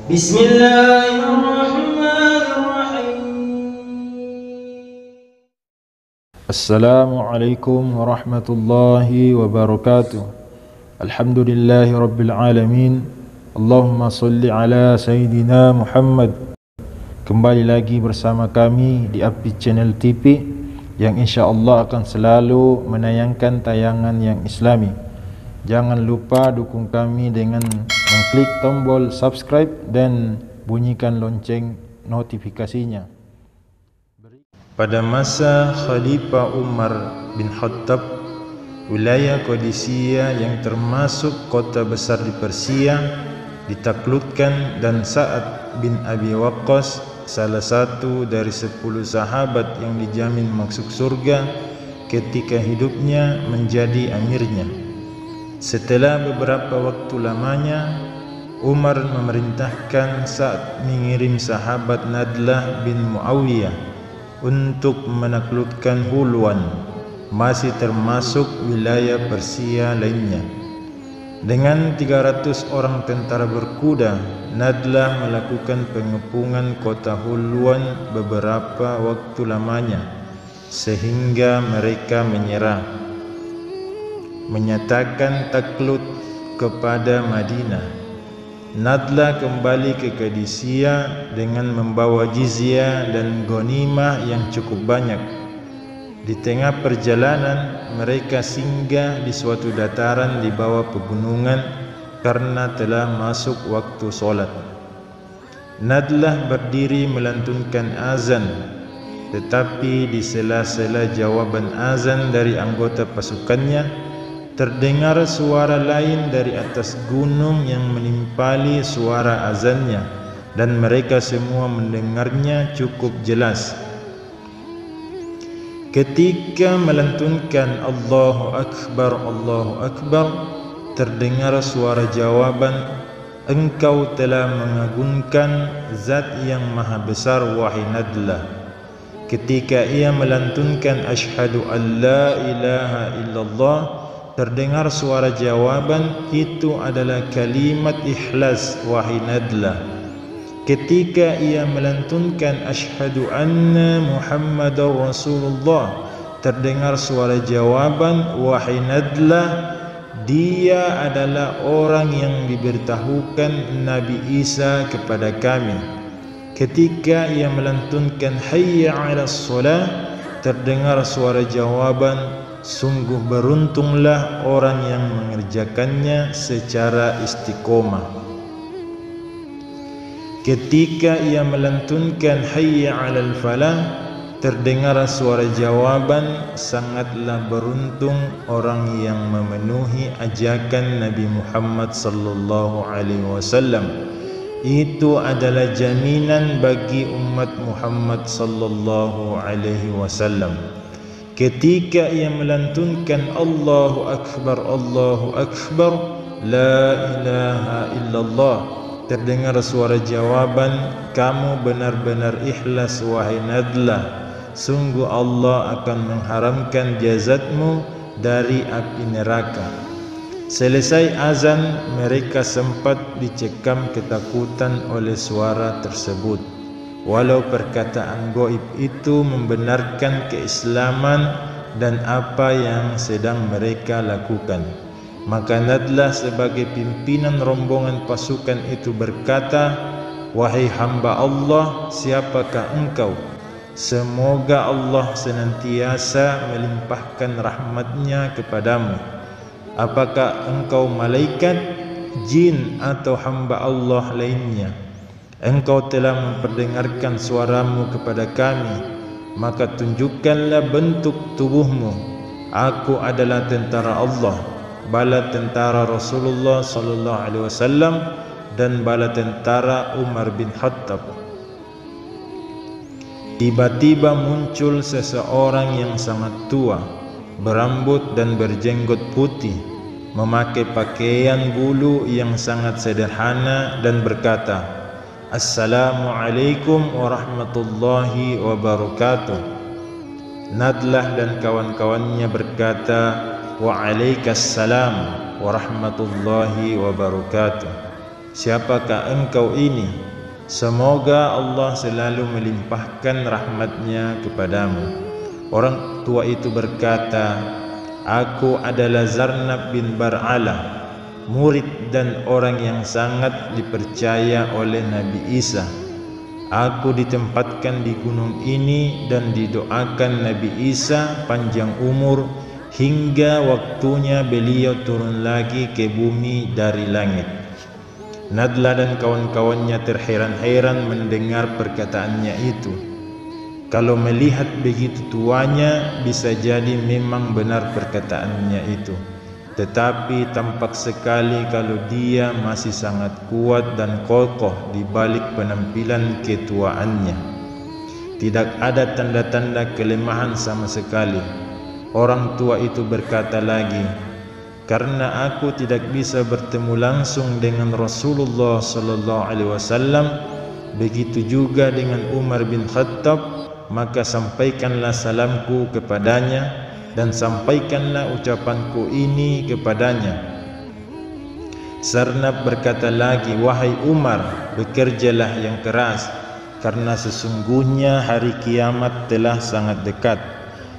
Bismillahirrahmanirrahim. Assalamualaikum warahmatullahi wabarakatuh. Alhamdulillahi rabbil alamin. Allahumma salli ala Sayyidina Muhammad. Kembali lagi bersama kami di Upbeat Channel TV yang insyaAllah akan selalu menayangkan tayangan yang islami. Jangan lupa dukung kami dengan mengklik tombol subscribe dan bunyikan lonceng notifikasinya. Pada masa Khalifah Umar bin Khattab, wilayah Qadisiyah yang termasuk kota besar di Persia ditaklukkan, dan Sa'ad bin Abi Waqqas, salah satu dari 10 sahabat yang dijamin masuk surga ketika hidupnya, menjadi amirnya. Setelah beberapa waktu lamanya, Umar memerintahkan Sa'ad mengirim sahabat Nadlah bin Muawiyah untuk menaklukkan Hulwan, masih termasuk wilayah Persia lainnya. Dengan 300 orang tentara berkuda, Nadlah melakukan pengepungan kota Hulwan beberapa waktu lamanya, sehingga mereka menyerah, menyatakan takluk kepada Madinah. Nadlah kembali ke Qadisiyah dengan membawa jizyah dan ghanimah yang cukup banyak. Di tengah perjalanan, mereka singgah di suatu dataran di bawah pegunungan karena telah masuk waktu solat. Nadlah berdiri melantunkan azan, tetapi di sela-sela jawaban azan dari anggota pasukannya, terdengar suara lain dari atas gunung yang menimpali suara azannya, dan mereka semua mendengarnya cukup jelas. Ketika melantunkan Allahu Akbar, Allahu Akbar, terdengar suara jawaban, "Engkau telah mengagungkan Zat yang Maha Besar, wahai Nadlah." Ketika ia melantunkan Asyhadu an la ilaha illallah, terdengar suara jawaban, "Itu adalah kalimat ikhlas, wahai Nadlah." Ketika ia melantunkan Asyhadu anna Muhammadar Rasulullah, terdengar suara jawaban, "Wahai Nadlah, dia adalah orang yang diberitahukan Nabi Isa kepada kami." Ketika ia melantunkan Hayya 'alas shalah, terdengar suara jawaban, "Sungguh beruntunglah orang yang mengerjakannya secara istiqomah." Ketika ia melantunkan Hayya 'alal falah, terdengar suara jawaban, "Sangatlah beruntung orang yang memenuhi ajakan Nabi Muhammad sallallahu alaihi wasallam. Itu adalah jaminan bagi umat Muhammad sallallahu alaihi wasallam." Ketika ia melantunkan Allahu Akbar, Allahu Akbar, la ilaha illallah, terdengar suara jawaban, "Kamu benar-benar ikhlas, wahai Nadlah. Sungguh Allah akan mengharamkan jasadmu dari api neraka." Selesai azan, mereka sempat dicekam ketakutan oleh suara tersebut. Walau perkataan gaib itu membenarkan keislaman dan apa yang sedang mereka lakukan, maka Nadlah sebagai pimpinan rombongan pasukan itu berkata, "Wahai hamba Allah, siapakah engkau? Semoga Allah senantiasa melimpahkan rahmatnya kepadamu. Apakah engkau malaikat, jin, atau hamba Allah lainnya? Engkau telah memperdengarkan suaramu kepada kami, maka tunjukkanlah bentuk tubuhmu. Aku adalah tentara Allah, bala tentara Rasulullah sallallahu alaihi wasallam, dan bala tentara Umar bin Khattab." Tiba-tiba muncul seseorang yang sangat tua, berambut dan berjenggot putih, memakai pakaian bulu yang sangat sederhana, dan berkata, "Assalamualaikum warahmatullahi wabarakatuh." Nadlah dan kawan-kawannya berkata, "Waalaikumsalam warahmatullahi wabarakatuh." siapakah engkau ini? Semoga Allah selalu melimpahkan rahmatnya kepadamu. Orang tua itu berkata, aku adalah Zarnab bin Bar'alah, murid dan orang yang sangat dipercaya oleh Nabi Isa. Aku ditempatkan di gunung ini dan didoakan Nabi Isa panjang umur hingga waktunya beliau turun lagi ke bumi dari langit. Nadla dan kawan-kawannya terheran-heran mendengar perkataannya itu. Kalau melihat begitu tuanya, bisa jadi memang benar perkataannya itu. Tetapi tampak sekali kalau dia masih sangat kuat dan kokoh di balik penampilan ketuaannya. Tidak ada tanda-tanda kelemahan sama sekali. Orang tua itu berkata lagi, karena aku tidak bisa bertemu langsung dengan Rasulullah sallallahu alaihi wasallam, begitu juga dengan Umar bin Khattab, maka sampaikanlah salamku kepadanya dan sampaikanlah ucapanku ini kepadanya. Zarnab berkata lagi, wahai Umar, bekerjalah yang keras, karena sesungguhnya hari kiamat telah sangat dekat.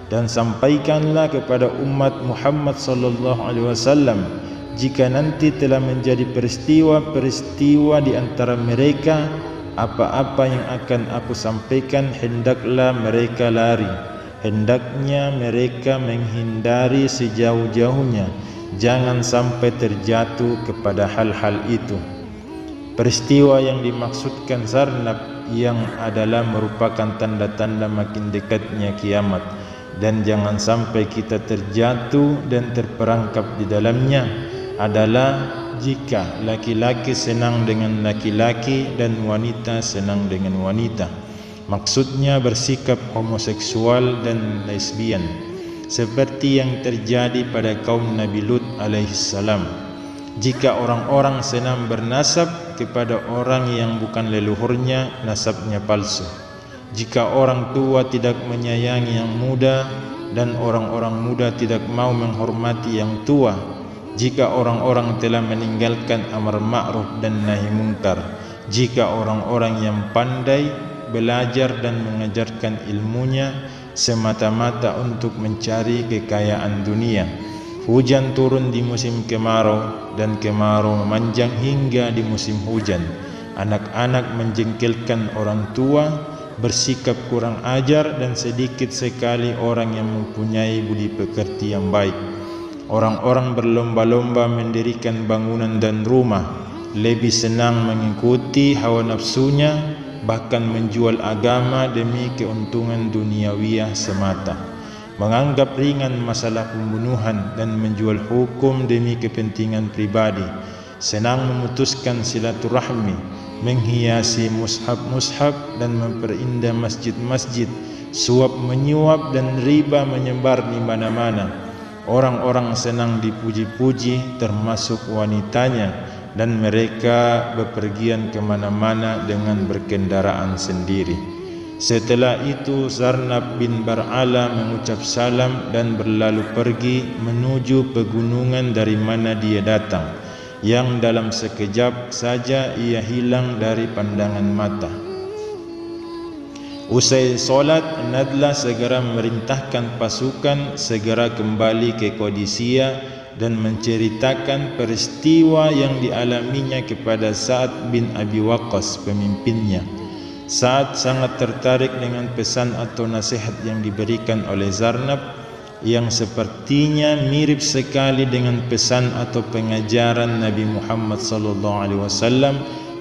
Dan sampaikanlah kepada umat Muhammad sallallahu alaihi wasallam, jika nanti telah menjadi peristiwa-peristiwa di antara mereka, apa-apa yang akan aku sampaikan hendaklah mereka lari. Hendaknya mereka menghindari sejauh-jauhnya, jangan sampai terjatuh kepada hal-hal itu. Peristiwa yang dimaksudkan Zarnab yang adalah merupakan tanda-tanda makin dekatnya kiamat, dan jangan sampai kita terjatuh dan terperangkap di dalamnya adalah jika laki-laki senang dengan laki-laki dan wanita senang dengan wanita. Maksudnya bersikap homoseksual dan lesbian, seperti yang terjadi pada kaum Nabi Lut alaihissalam. Jika orang-orang senang bernasab kepada orang yang bukan leluhurnya, nasabnya palsu. Jika orang tua tidak menyayangi yang muda dan orang-orang muda tidak mau menghormati yang tua, jika orang-orang telah meninggalkan amar ma'ruf dan nahi munkar, jika orang-orang yang pandai belajar dan mengajarkan ilmunya semata-mata untuk mencari kekayaan dunia, hujan turun di musim kemarau dan kemarau memanjang hingga di musim hujan, anak-anak menjengkelkan orang tua, bersikap kurang ajar, dan sedikit sekali orang yang mempunyai budi pekerti yang baik. Orang-orang berlomba-lomba mendirikan bangunan dan rumah, lebih senang mengikuti hawa nafsunya, bahkan menjual agama demi keuntungan duniawiyah semata, menganggap ringan masalah pembunuhan dan menjual hukum demi kepentingan pribadi, senang memutuskan silaturahmi, menghiasi mushaf-mushaf dan memperindah masjid-masjid, suap menyuap dan riba menyebar di mana-mana. Orang-orang senang dipuji-puji termasuk wanitanya, dan mereka bepergian kemana-mana dengan berkendaraan sendiri. Setelah itu Zarnab bin Bar'alah mengucap salam dan berlalu pergi menuju pegunungan dari mana dia datang, yang dalam sekejap saja ia hilang dari pandangan mata. Usai solat, Nadla segera memerintahkan pasukan segera kembali ke Qadisiyah dan menceritakan peristiwa yang dialaminya kepada Sa'ad bin Abi Waqqas, pemimpinnya. Sa'ad sangat tertarik dengan pesan atau nasihat yang diberikan oleh Zarnab, yang sepertinya mirip sekali dengan pesan atau pengajaran Nabi Muhammad SAW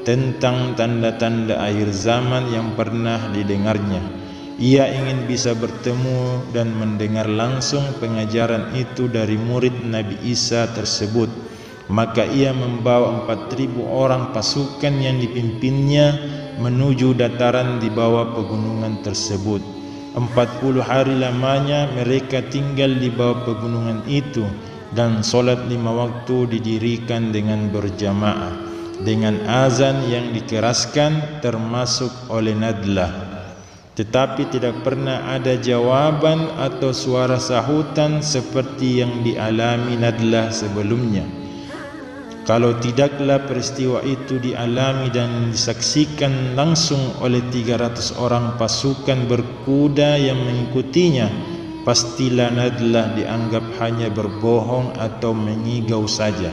tentang tanda-tanda akhir zaman yang pernah didengarnya. Ia ingin bisa bertemu dan mendengar langsung pengajaran itu dari murid Nabi Isa tersebut. Maka ia membawa 4.000 orang pasukan yang dipimpinnya menuju dataran di bawah pegunungan tersebut. 40 hari lamanya mereka tinggal di bawah pegunungan itu, dan solat 5 waktu didirikan dengan berjamaah, dengan azan yang dikeraskan termasuk oleh Nadlah. Tetapi tidak pernah ada jawaban atau suara sahutan seperti yang dialami Nadlah sebelumnya. Kalau tidaklah peristiwa itu dialami dan disaksikan langsung oleh 300 orang pasukan berkuda yang mengikutinya, pastilah Nadlah dianggap hanya berbohong atau mengigau saja.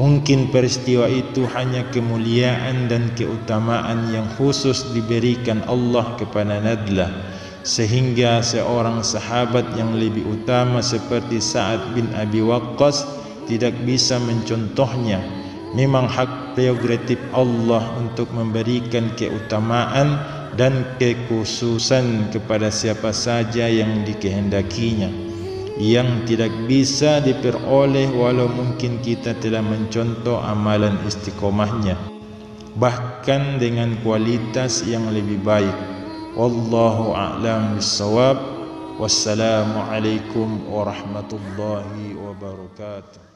Mungkin peristiwa itu hanya kemuliaan dan keutamaan yang khusus diberikan Allah kepada Nadlah, sehingga seorang sahabat yang lebih utama seperti Sa'ad bin Abi Waqqas tidak bisa mencontohnya. Memang hak prerogatif Allah untuk memberikan keutamaan dan kekhususan kepada siapa saja yang dikehendakinya, yang tidak bisa diperoleh walau mungkin kita telah mencontoh amalan istiqomahnya, bahkan dengan kualitas yang lebih baik. Wallahu a'lam bissawab. Wassalamualaikum warahmatullahi wabarakatuh.